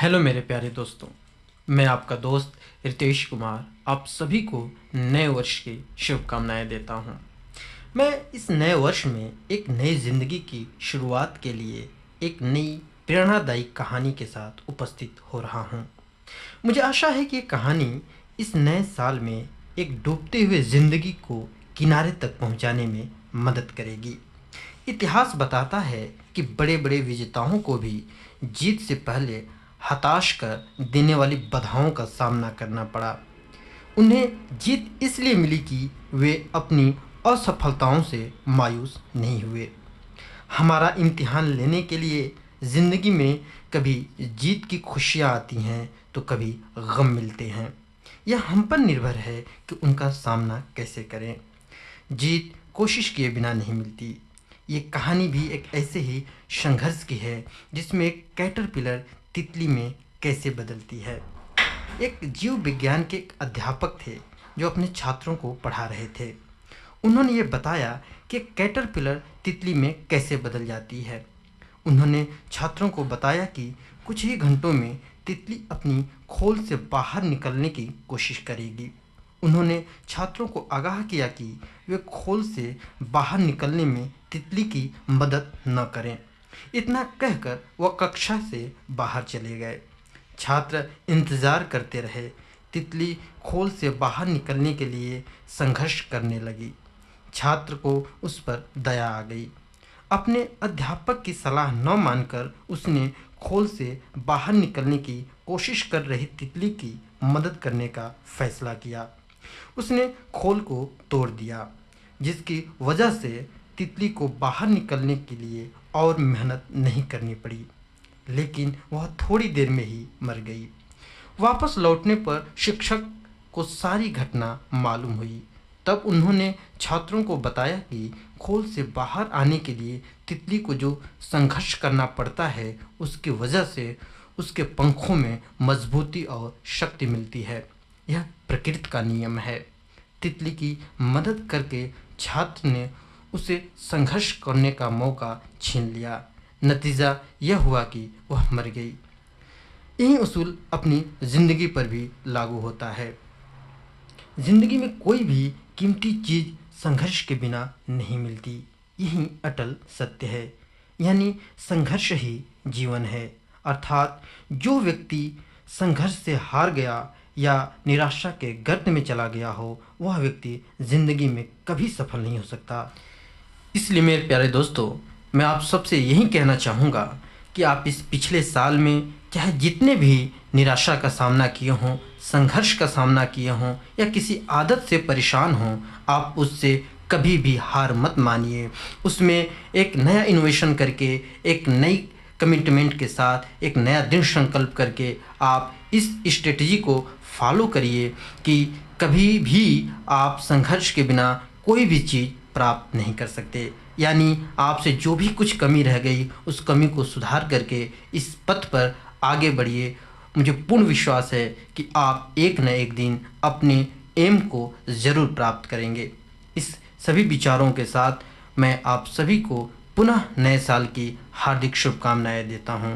Hello मेरे प्यारे दोस्तों, मैं आपका दोस्त रितेश कुमार आप सभी को नए वर्ष की शुभकामनाएं देता हूं। मैं इस नए वर्ष में एक नई ज़िंदगी की शुरुआत के लिए एक नई प्रेरणादायी कहानी के साथ उपस्थित हो रहा हूं। मुझे आशा है कि ये कहानी इस नए साल में एक डूबते हुए ज़िंदगी को किनारे तक पहुंचाने में मदद करेगी। इतिहास बताता है कि बड़े बड़े विजेताओं को भी जीत से पहले हताश कर देने वाली बाधाओं का सामना करना पड़ा। उन्हें जीत इसलिए मिली कि वे अपनी असफलताओं से मायूस नहीं हुए। हमारा इम्तिहान लेने के लिए ज़िंदगी में कभी जीत की खुशियाँ आती हैं तो कभी गम मिलते हैं। यह हम पर निर्भर है कि उनका सामना कैसे करें। जीत कोशिश किए बिना नहीं मिलती। ये कहानी भी एक ऐसे ही संघर्ष की है जिसमें एक कैटरपिलर तितली में कैसे बदलती है। एक जीव विज्ञान के एक अध्यापक थे जो अपने छात्रों को पढ़ा रहे थे। उन्होंने ये बताया कि कैटरपिलर तितली में कैसे बदल जाती है। उन्होंने छात्रों को बताया कि कुछ ही घंटों में तितली अपनी खोल से बाहर निकलने की कोशिश करेगी। उन्होंने छात्रों को आगाह किया कि वे खोल से बाहर निकलने में तितली की मदद न करें। इतना कहकर वह कक्षा से बाहर चले गए। छात्र इंतज़ार करते रहे। तितली खोल से बाहर निकलने के लिए संघर्ष करने लगी। छात्र को उस पर दया आ गई। अपने अध्यापक की सलाह न मानकर उसने खोल से बाहर निकलने की कोशिश कर रही तितली की मदद करने का फैसला किया। उसने खोल को तोड़ दिया, जिसकी वजह से तितली को बाहर निकलने के लिए और मेहनत नहीं करनी पड़ी, लेकिन वह थोड़ी देर में ही मर गई। वापस लौटने पर शिक्षक को सारी घटना मालूम हुई। तब उन्होंने छात्रों को बताया कि खोल से बाहर आने के लिए तितली को जो संघर्ष करना पड़ता है, उसकी वजह से उसके पंखों में मजबूती और शक्ति मिलती है। यह प्रकृति का नियम है। तितली की मदद करके छात्र ने उसे संघर्ष करने का मौका छीन लिया। नतीजा यह हुआ कि वह मर गई। यही उसूल अपनी ज़िंदगी पर भी लागू होता है। ज़िंदगी में कोई भी कीमती चीज़ संघर्ष के बिना नहीं मिलती। यही अटल सत्य है, यानी संघर्ष ही जीवन है। अर्थात जो व्यक्ति संघर्ष से हार गया या निराशा के गर्त में चला गया हो, वह व्यक्ति ज़िंदगी में कभी सफल नहीं हो सकता। इसलिए मेरे प्यारे दोस्तों, मैं आप सबसे यही कहना चाहूँगा कि आप इस पिछले साल में चाहे जितने भी निराशा का सामना किए हों, संघर्ष का सामना किए हों या किसी आदत से परेशान हों, आप उससे कभी भी हार मत मानिए। उसमें एक नया इनोवेशन करके, एक नई कमिटमेंट के साथ, एक नया दृढ़ संकल्प करके आप इस स्ट्रेटजी को फॉलो करिए कि कभी भी आप संघर्ष के बिना कोई भी चीज़ प्राप्त नहीं कर सकते। यानी आपसे जो भी कुछ कमी रह गई, उस कमी को सुधार करके इस पथ पर आगे बढ़िए। मुझे पूर्ण विश्वास है कि आप एक न एक दिन अपने एम को ज़रूर प्राप्त करेंगे। इस सभी विचारों के साथ मैं आप सभी को पुनः नए साल की हार्दिक शुभकामनाएं देता हूं।